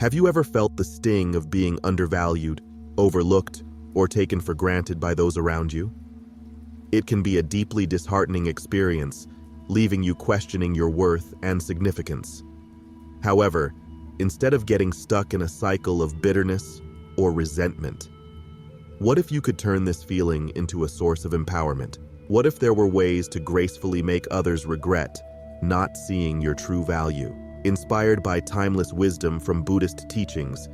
Have you ever felt the sting of being undervalued, overlooked, or taken for granted by those around you? It can be a deeply disheartening experience, leaving you questioning your worth and significance. However, instead of getting stuck in a cycle of bitterness or resentment, what if you could turn this feeling into a source of empowerment? What if there were ways to gracefully make others regret not seeing your true value? Inspired by timeless wisdom from Buddhist teachings,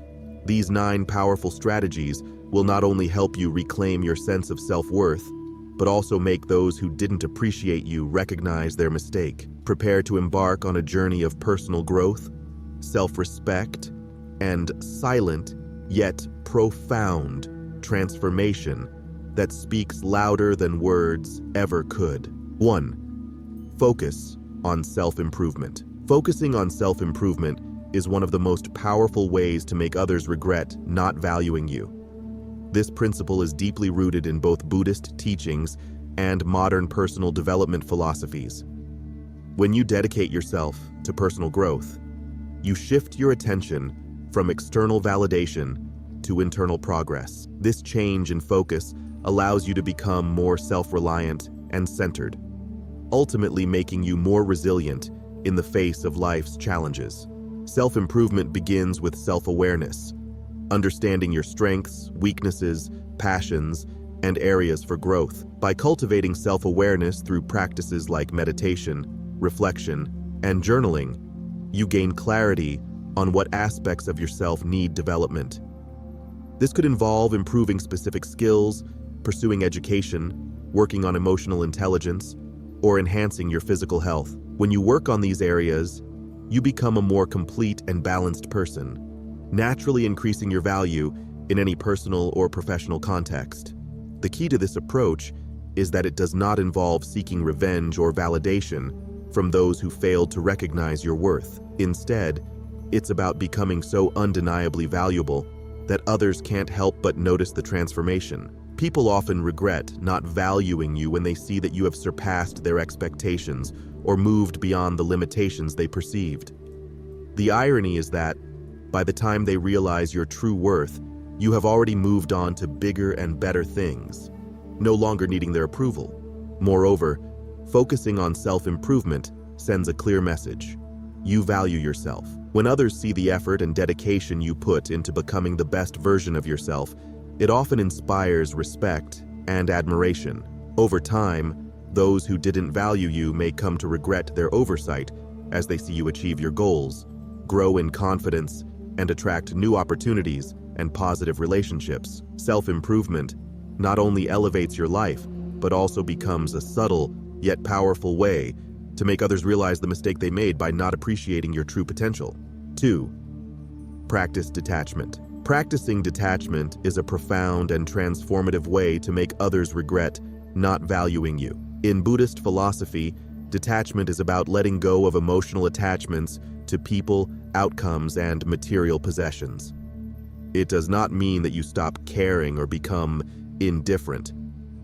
these 9 powerful strategies will not only help you reclaim your sense of self-worth, but also make those who didn't appreciate you recognize their mistake. Prepare to embark on a journey of personal growth, self-respect, and silent yet profound transformation that speaks louder than words ever could. 1. Focus on self-improvement. Focusing on self-improvement is one of the most powerful ways to make others regret not valuing you. This principle is deeply rooted in both Buddhist teachings and modern personal development philosophies. When you dedicate yourself to personal growth, you shift your attention from external validation to internal progress. This change in focus allows you to become more self-reliant and centered, ultimately making you more resilient in the face of life's challenges. Self-improvement begins with self-awareness, understanding your strengths, weaknesses, passions, and areas for growth. By cultivating self-awareness through practices like meditation, reflection, and journaling, you gain clarity on what aspects of yourself need development. This could involve improving specific skills, pursuing education, working on emotional intelligence, or enhancing your physical health. When you work on these areas, you become a more complete and balanced person, naturally increasing your value in any personal or professional context. The key to this approach is that it does not involve seeking revenge or validation from those who failed to recognize your worth. Instead, it's about becoming so undeniably valuable that others can't help but notice the transformation. People often regret not valuing you when they see that you have surpassed their expectations or moved beyond the limitations they perceived. The irony is that, by the time they realize your true worth, you have already moved on to bigger and better things, no longer needing their approval. Moreover, focusing on self-improvement sends a clear message. You value yourself. When others see the effort and dedication you put into becoming the best version of yourself, it often inspires respect and admiration. Over time, those who didn't value you may come to regret their oversight as they see you achieve your goals, grow in confidence, and attract new opportunities and positive relationships. Self-improvement not only elevates your life, but also becomes a subtle yet powerful way to make others realize the mistake they made by not appreciating your true potential. 2. Practice detachment. Practicing detachment is a profound and transformative way to make others regret not valuing you. In Buddhist philosophy, detachment is about letting go of emotional attachments to people, outcomes, and material possessions. It does not mean that you stop caring or become indifferent.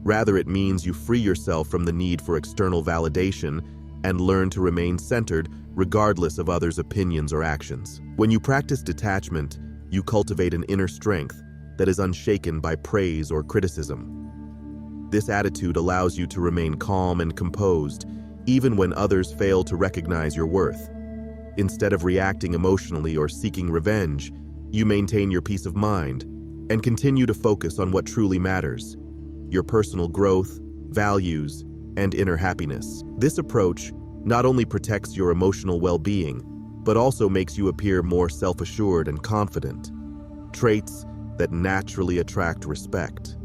Rather, it means you free yourself from the need for external validation and learn to remain centered regardless of others' opinions or actions. When you practice detachment, you cultivate an inner strength that is unshaken by praise or criticism. This attitude allows you to remain calm and composed, even when others fail to recognize your worth. Instead of reacting emotionally or seeking revenge, you maintain your peace of mind and continue to focus on what truly matters: your personal growth, values, and inner happiness. This approach not only protects your emotional well-being, but also makes you appear more self-assured and confident, traits that naturally attract respect.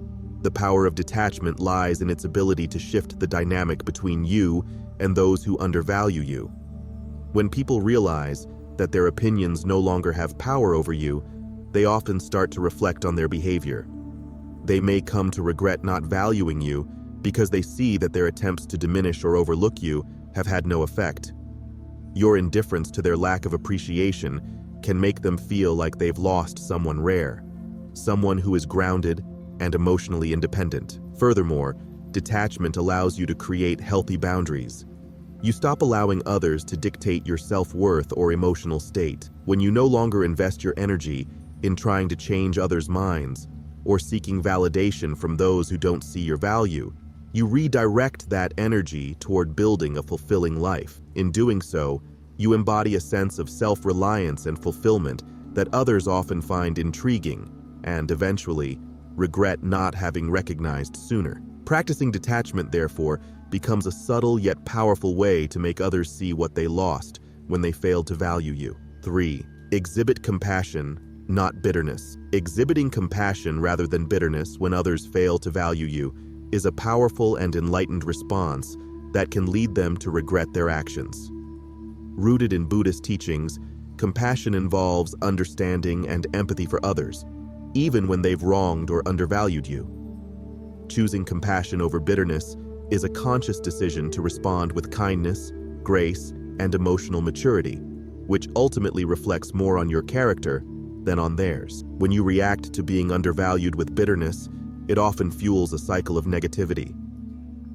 The power of detachment lies in its ability to shift the dynamic between you and those who undervalue you. When people realize that their opinions no longer have power over you, they often start to reflect on their behavior. They may come to regret not valuing you because they see that their attempts to diminish or overlook you have had no effect. Your indifference to their lack of appreciation can make them feel like they've lost someone rare, someone who is grounded and emotionally independent. Furthermore, detachment allows you to create healthy boundaries. You stop allowing others to dictate your self-worth or emotional state. When you no longer invest your energy in trying to change others' minds or seeking validation from those who don't see your value, you redirect that energy toward building a fulfilling life. In doing so, you embody a sense of self-reliance and fulfillment that others often find intriguing and, eventually, regret not having recognized sooner. Practicing detachment, therefore, becomes a subtle yet powerful way to make others see what they lost when they failed to value you. 3. Exhibit compassion, not bitterness. Exhibiting compassion rather than bitterness when others fail to value you is a powerful and enlightened response that can lead them to regret their actions. Rooted in Buddhist teachings, compassion involves understanding and empathy for others, even when they've wronged or undervalued you. Choosing compassion over bitterness is a conscious decision to respond with kindness, grace, and emotional maturity, which ultimately reflects more on your character than on theirs. When you react to being undervalued with bitterness, it often fuels a cycle of negativity.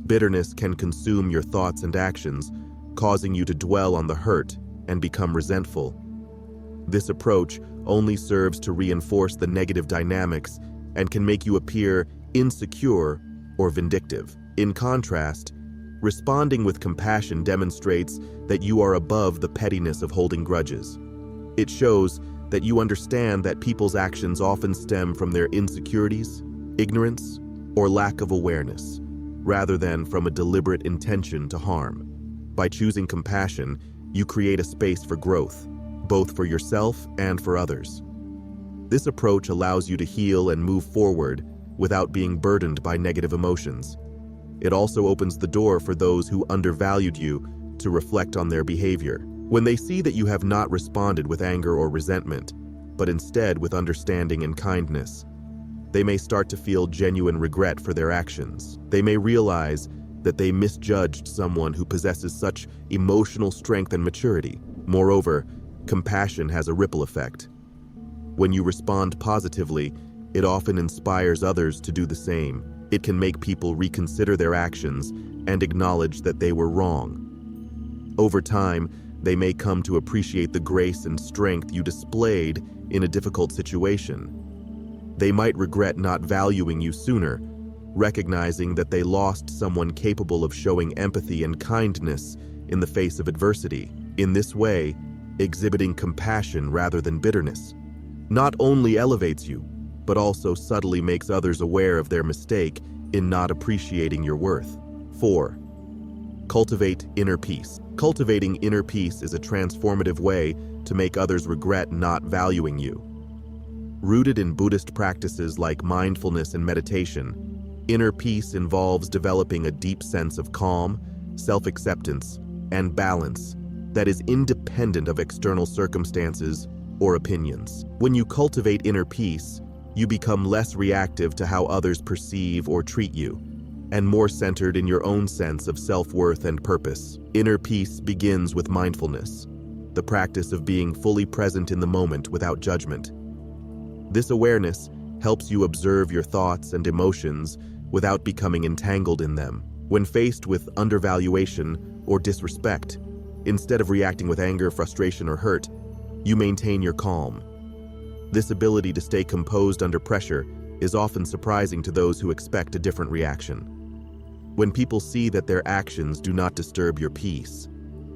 Bitterness can consume your thoughts and actions, causing you to dwell on the hurt and become resentful. This approach only serves to reinforce the negative dynamics and can make you appear insecure or vindictive. In contrast, responding with compassion demonstrates that you are above the pettiness of holding grudges. It shows that you understand that people's actions often stem from their insecurities, ignorance, or lack of awareness, rather than from a deliberate intention to harm. By choosing compassion, you create a space for growth, both for yourself and for others. This approach allows you to heal and move forward without being burdened by negative emotions. It also opens the door for those who undervalued you to reflect on their behavior. When they see that you have not responded with anger or resentment, but instead with understanding and kindness, they may start to feel genuine regret for their actions. They may realize that they misjudged someone who possesses such emotional strength and maturity. Moreover, compassion has a ripple effect. When you respond positively, it often inspires others to do the same. It can make people reconsider their actions and acknowledge that they were wrong. Over time, they may come to appreciate the grace and strength you displayed in a difficult situation. They might regret not valuing you sooner, recognizing that they lost someone capable of showing empathy and kindness in the face of adversity. In this way, exhibiting compassion rather than bitterness not only elevates you, but also subtly makes others aware of their mistake in not appreciating your worth. 4. Cultivate inner peace. Cultivating inner peace is a transformative way to make others regret not valuing you. Rooted in Buddhist practices like mindfulness and meditation, inner peace involves developing a deep sense of calm, self-acceptance, and balance that is independent of external circumstances or opinions. When you cultivate inner peace, you become less reactive to how others perceive or treat you, and more centered in your own sense of self-worth and purpose. Inner peace begins with mindfulness, the practice of being fully present in the moment without judgment. This awareness helps you observe your thoughts and emotions without becoming entangled in them. When faced with undervaluation or disrespect, instead of reacting with anger, frustration, or hurt, you maintain your calm. This ability to stay composed under pressure is often surprising to those who expect a different reaction. When people see that their actions do not disturb your peace,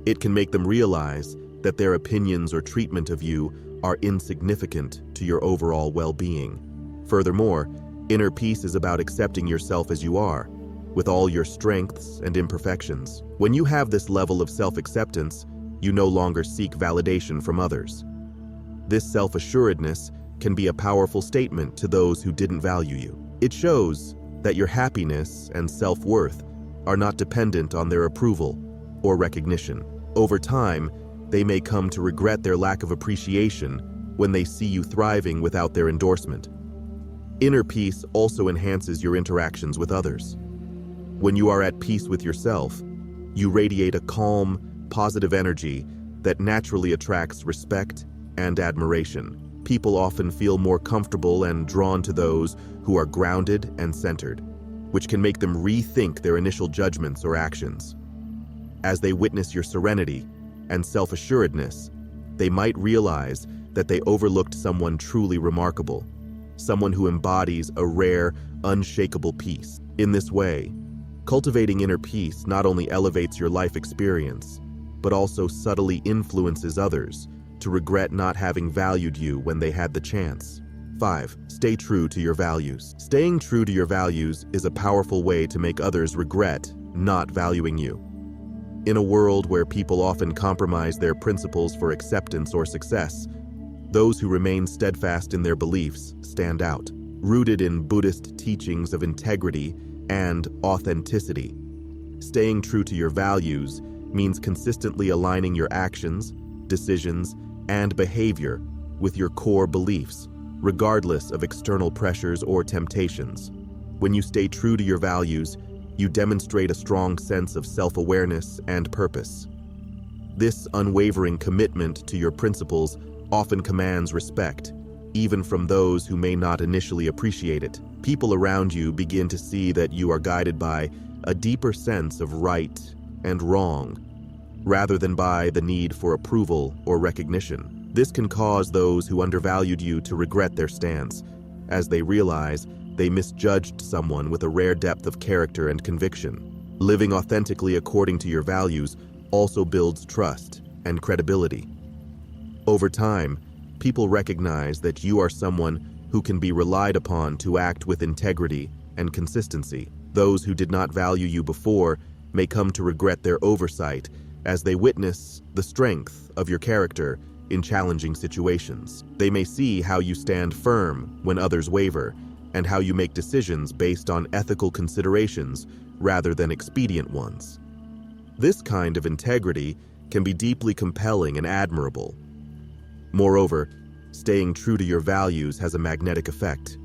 it can make them realize that their opinions or treatment of you are insignificant to your overall well-being. Furthermore, inner peace is about accepting yourself as you are, with all your strengths and imperfections. When you have this level of self-acceptance, you no longer seek validation from others. This self-assuredness can be a powerful statement to those who didn't value you. It shows that your happiness and self-worth are not dependent on their approval or recognition. Over time, they may come to regret their lack of appreciation when they see you thriving without their endorsement. Inner peace also enhances your interactions with others. When you are at peace with yourself, you radiate a calm, positive energy that naturally attracts respect and admiration. People often feel more comfortable and drawn to those who are grounded and centered, which can make them rethink their initial judgments or actions. As they witness your serenity and self-assuredness, they might realize that they overlooked someone truly remarkable, someone who embodies a rare, unshakable peace. In this way, cultivating inner peace not only elevates your life experience, but also subtly influences others to regret not having valued you when they had the chance. 5. Stay true to your values. Staying true to your values is a powerful way to make others regret not valuing you. In a world where people often compromise their principles for acceptance or success, those who remain steadfast in their beliefs stand out. Rooted in Buddhist teachings of integrity and authenticity, staying true to your values means consistently aligning your actions, decisions, and behavior with your core beliefs, regardless of external pressures or temptations. When you stay true to your values, you demonstrate a strong sense of self-awareness and purpose. This unwavering commitment to your principles often commands respect, even from those who may not initially appreciate it. People around you begin to see that you are guided by a deeper sense of right and wrong, rather than by the need for approval or recognition. This can cause those who undervalued you to regret their stance, as they realize they misjudged someone with a rare depth of character and conviction. Living authentically according to your values also builds trust and credibility. Over time, people recognize that you are someone who can be relied upon to act with integrity and consistency. Those who did not value you before may come to regret their oversight as they witness the strength of your character in challenging situations. They may see how you stand firm when others waver, and how you make decisions based on ethical considerations rather than expedient ones. This kind of integrity can be deeply compelling and admirable. Moreover, staying true to your values has a magnetic effect.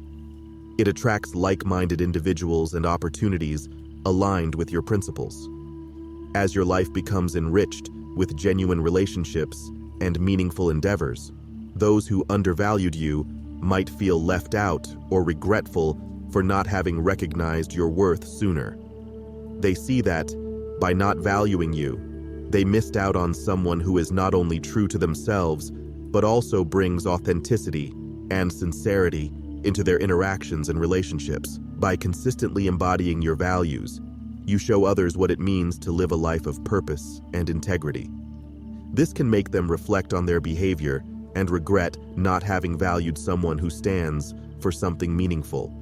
It attracts like-minded individuals and opportunities aligned with your principles. As your life becomes enriched with genuine relationships and meaningful endeavors, those who undervalued you might feel left out or regretful for not having recognized your worth sooner. They see that, by not valuing you, they missed out on someone who is not only true to themselves, but also brings authenticity and sincerity into their interactions and relationships. By consistently embodying your values, you show others what it means to live a life of purpose and integrity. This can make them reflect on their behavior and regret not having valued someone who stands for something meaningful.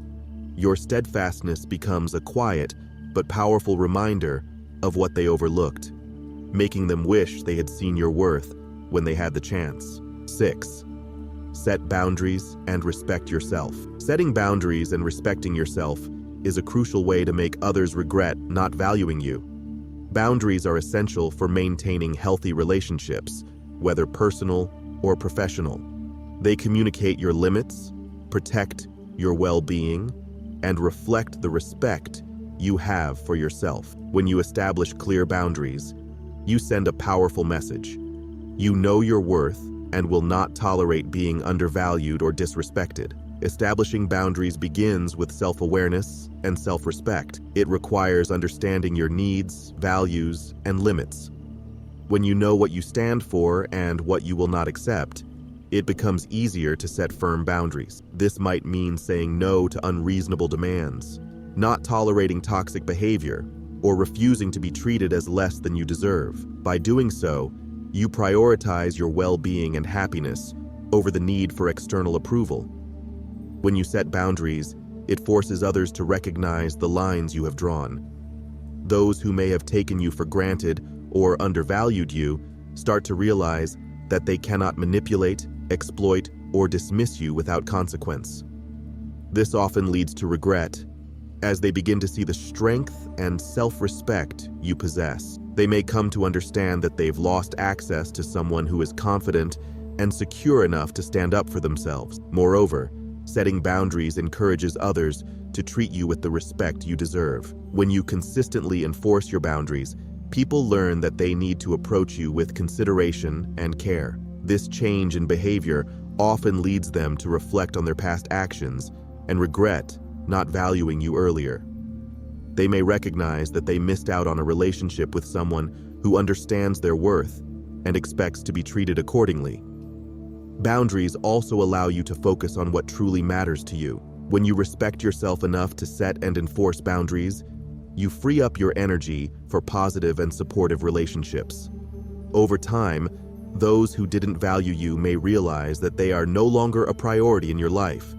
Your steadfastness becomes a quiet but powerful reminder of what they overlooked, making them wish they had seen your worth when they had the chance. 6. Set boundaries and respect yourself. Setting boundaries and respecting yourself is a crucial way to make others regret not valuing you. Boundaries are essential for maintaining healthy relationships, whether personal or professional. They communicate your limits, protect your well-being, and reflect the respect you have for yourself. When you establish clear boundaries, you send a powerful message. You know your worth and will not tolerate being undervalued or disrespected. Establishing boundaries begins with self-awareness and self-respect. It requires understanding your needs, values, and limits. When you know what you stand for and what you will not accept, it becomes easier to set firm boundaries. This might mean saying no to unreasonable demands, not tolerating toxic behavior, or refusing to be treated as less than you deserve. By doing so, you prioritize your well-being and happiness over the need for external approval. When you set boundaries, it forces others to recognize the lines you have drawn. Those who may have taken you for granted or undervalued you start to realize that they cannot manipulate, exploit, or dismiss you without consequence. This often leads to regret, as they begin to see the strength and self-respect you possess. They may come to understand that they've lost access to someone who is confident and secure enough to stand up for themselves. Moreover, setting boundaries encourages others to treat you with the respect you deserve. When you consistently enforce your boundaries, people learn that they need to approach you with consideration and care. This change in behavior often leads them to reflect on their past actions and regret not valuing you earlier. They may recognize that they missed out on a relationship with someone who understands their worth and expects to be treated accordingly. Boundaries also allow you to focus on what truly matters to you. When you respect yourself enough to set and enforce boundaries, you free up your energy for positive and supportive relationships. Over time, those who didn't value you may realize that they are no longer a priority in your life,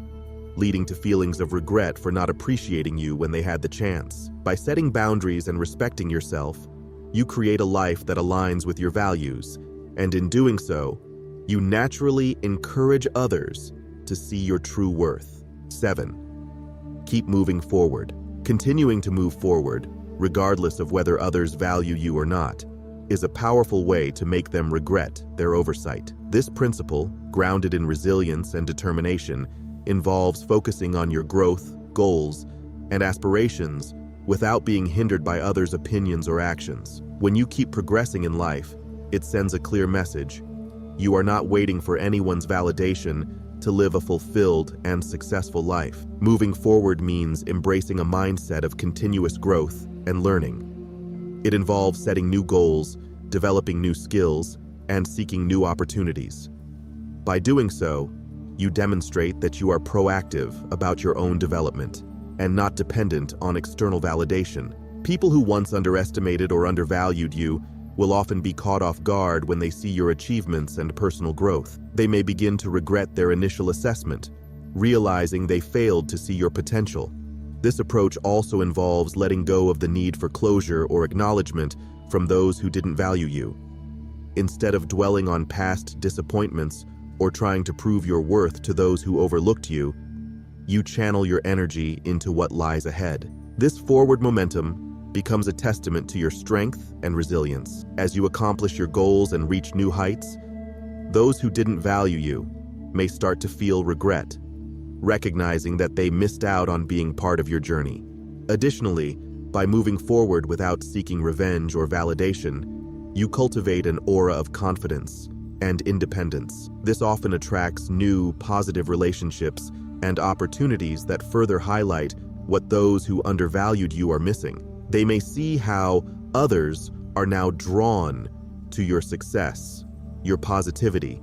leading to feelings of regret for not appreciating you when they had the chance. By setting boundaries and respecting yourself, you create a life that aligns with your values, and in doing so, you naturally encourage others to see your true worth. 7. Keep moving forward. Continuing to move forward, regardless of whether others value you or not, is a powerful way to make them regret their oversight. This principle, grounded in resilience and determination, involves focusing on your growth, goals, and aspirations without being hindered by others' opinions or actions. When you keep progressing in life, it sends a clear message. You are not waiting for anyone's validation to live a fulfilled and successful life. Moving forward means embracing a mindset of continuous growth and learning. It involves setting new goals, developing new skills, and seeking new opportunities. By doing so, you demonstrate that you are proactive about your own development and not dependent on external validation. People who once underestimated or undervalued you will often be caught off guard when they see your achievements and personal growth. They may begin to regret their initial assessment, realizing they failed to see your potential. This approach also involves letting go of the need for closure or acknowledgement from those who didn't value you. Instead of dwelling on past disappointments or trying to prove your worth to those who overlooked you, you channel your energy into what lies ahead. This forward momentum becomes a testament to your strength and resilience. As you accomplish your goals and reach new heights, those who didn't value you may start to feel regret, recognizing that they missed out on being part of your journey. Additionally, by moving forward without seeking revenge or validation, you cultivate an aura of confidence and independence. This often attracts new, positive relationships and opportunities that further highlight what those who undervalued you are missing. They may see how others are now drawn to your success, your positivity,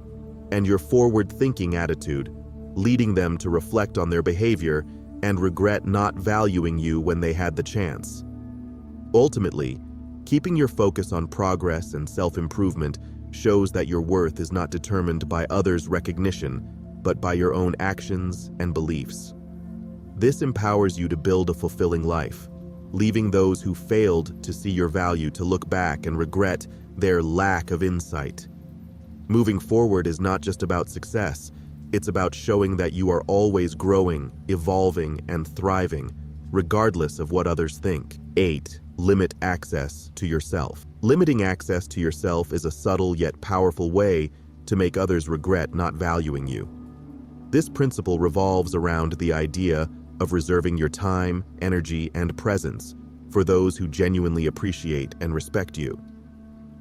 and your forward-thinking attitude, leading them to reflect on their behavior and regret not valuing you when they had the chance. Ultimately, keeping your focus on progress and self-improvement shows that your worth is not determined by others' recognition, but by your own actions and beliefs. This empowers you to build a fulfilling life, leaving those who failed to see your value to look back and regret their lack of insight. Moving forward is not just about success, it's about showing that you are always growing, evolving, and thriving, regardless of what others think. 8. Limit access to yourself. Limiting access to yourself is a subtle yet powerful way to make others regret not valuing you. This principle revolves around the idea of reserving your time, energy, and presence for those who genuinely appreciate and respect you.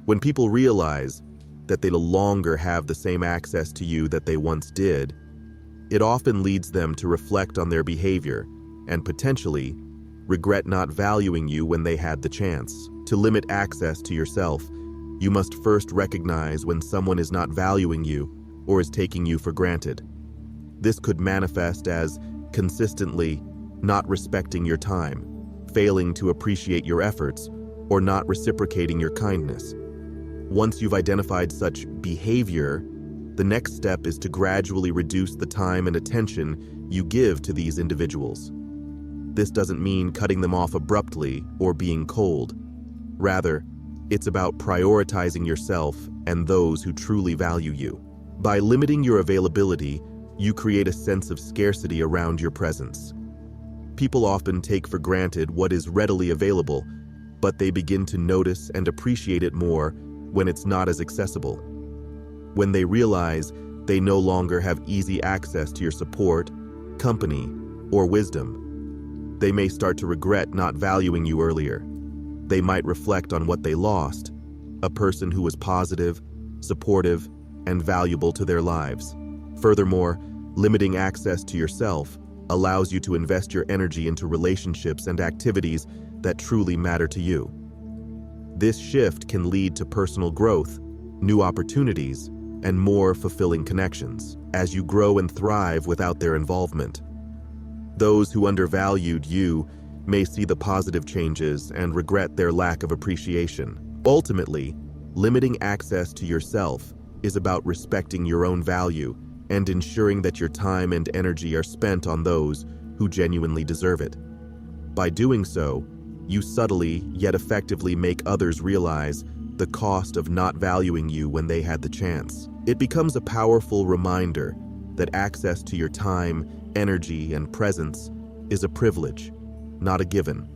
When people realize that they no longer have the same access to you that they once did, it often leads them to reflect on their behavior and potentially regret not valuing you when they had the chance. To limit access to yourself, you must first recognize when someone is not valuing you or is taking you for granted. This could manifest as consistently not respecting your time, failing to appreciate your efforts, or not reciprocating your kindness. Once you've identified such behavior, the next step is to gradually reduce the time and attention you give to these individuals. This doesn't mean cutting them off abruptly or being cold. Rather, it's about prioritizing yourself and those who truly value you. By limiting your availability, you create a sense of scarcity around your presence. People often take for granted what is readily available, but they begin to notice and appreciate it more when it's not as accessible. When they realize they no longer have easy access to your support, company, or wisdom, they may start to regret not valuing you earlier. They might reflect on what they lost, a person who was positive, supportive, and valuable to their lives. Furthermore, limiting access to yourself allows you to invest your energy into relationships and activities that truly matter to you. This shift can lead to personal growth, new opportunities, and more fulfilling connections as you grow and thrive without their involvement. Those who undervalued you may see the positive changes and regret their lack of appreciation. Ultimately, limiting access to yourself is about respecting your own value and ensuring that your time and energy are spent on those who genuinely deserve it. By doing so, you subtly yet effectively make others realize the cost of not valuing you when they had the chance. It becomes a powerful reminder that access to your time, energy, and presence is a privilege, not a given,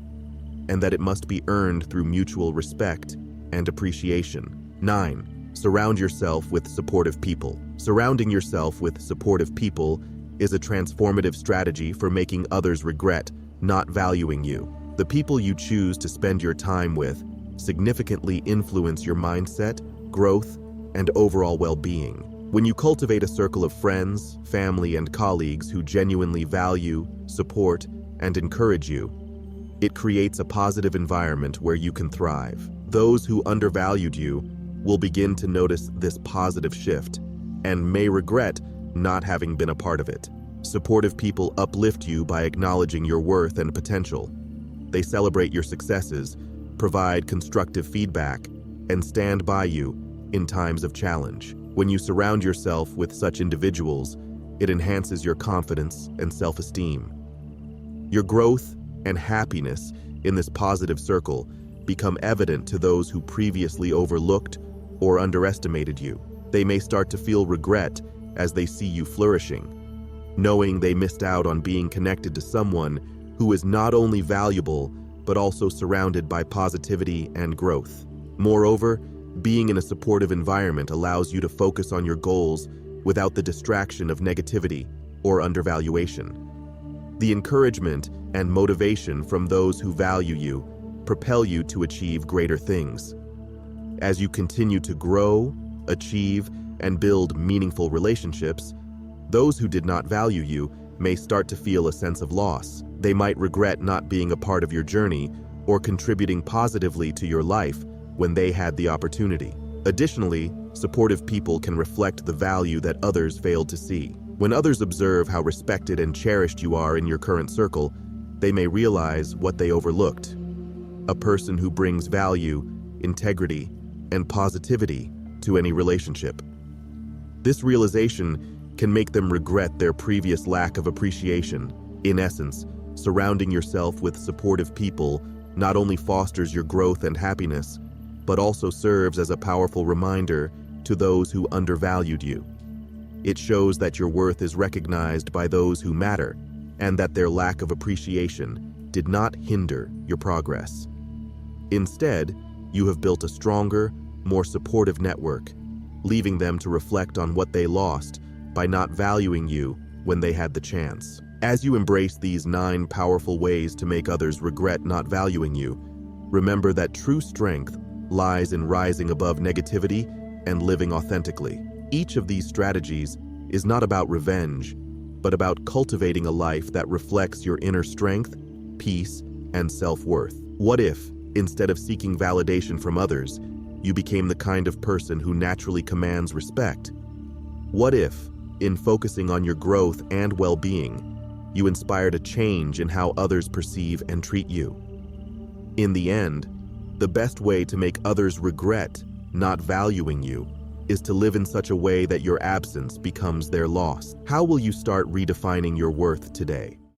and that it must be earned through mutual respect and appreciation. 9. Surround yourself with supportive people. Surrounding yourself with supportive people is a transformative strategy for making others regret not valuing you. The people you choose to spend your time with significantly influence your mindset, growth, and overall well-being. When you cultivate a circle of friends, family, and colleagues who genuinely value, support, and encourage you, it creates a positive environment where you can thrive. Those who undervalued you will begin to notice this positive shift and may regret not having been a part of it. Supportive people uplift you by acknowledging your worth and potential. They celebrate your successes, provide constructive feedback, and stand by you in times of challenge. When you surround yourself with such individuals, it enhances your confidence and self-esteem. Your growth and happiness in this positive circle become evident to those who previously overlooked or underestimated you. They may start to feel regret as they see you flourishing, knowing they missed out on being connected to someone who is not only valuable, but also surrounded by positivity and growth. Moreover, being in a supportive environment allows you to focus on your goals without the distraction of negativity or undervaluation. The encouragement and motivation from those who value you propel you to achieve greater things. As you continue to grow, achieve, and build meaningful relationships, those who did not value you may start to feel a sense of loss. They might regret not being a part of your journey or contributing positively to your life when they had the opportunity. Additionally, supportive people can reflect the value that others failed to see. When others observe how respected and cherished you are in your current circle, they may realize what they overlooked: a person who brings value, integrity, and positivity to any relationship. This realization can make them regret their previous lack of appreciation. In essence, surrounding yourself with supportive people not only fosters your growth and happiness, but also serves as a powerful reminder to those who undervalued you. It shows that your worth is recognized by those who matter, and that their lack of appreciation did not hinder your progress. Instead, you have built a stronger, more supportive network, leaving them to reflect on what they lost by not valuing you when they had the chance. As you embrace these 9 powerful ways to make others regret not valuing you, remember that true strength lies in rising above negativity and living authentically. Each of these strategies is not about revenge, but about cultivating a life that reflects your inner strength, peace, and self-worth. What if, instead of seeking validation from others, you became the kind of person who naturally commands respect? What if, in focusing on your growth and well-being, you inspired a change in how others perceive and treat you? In the end, the best way to make others regret not valuing you is to live in such a way that your absence becomes their loss. How will you start redefining your worth today?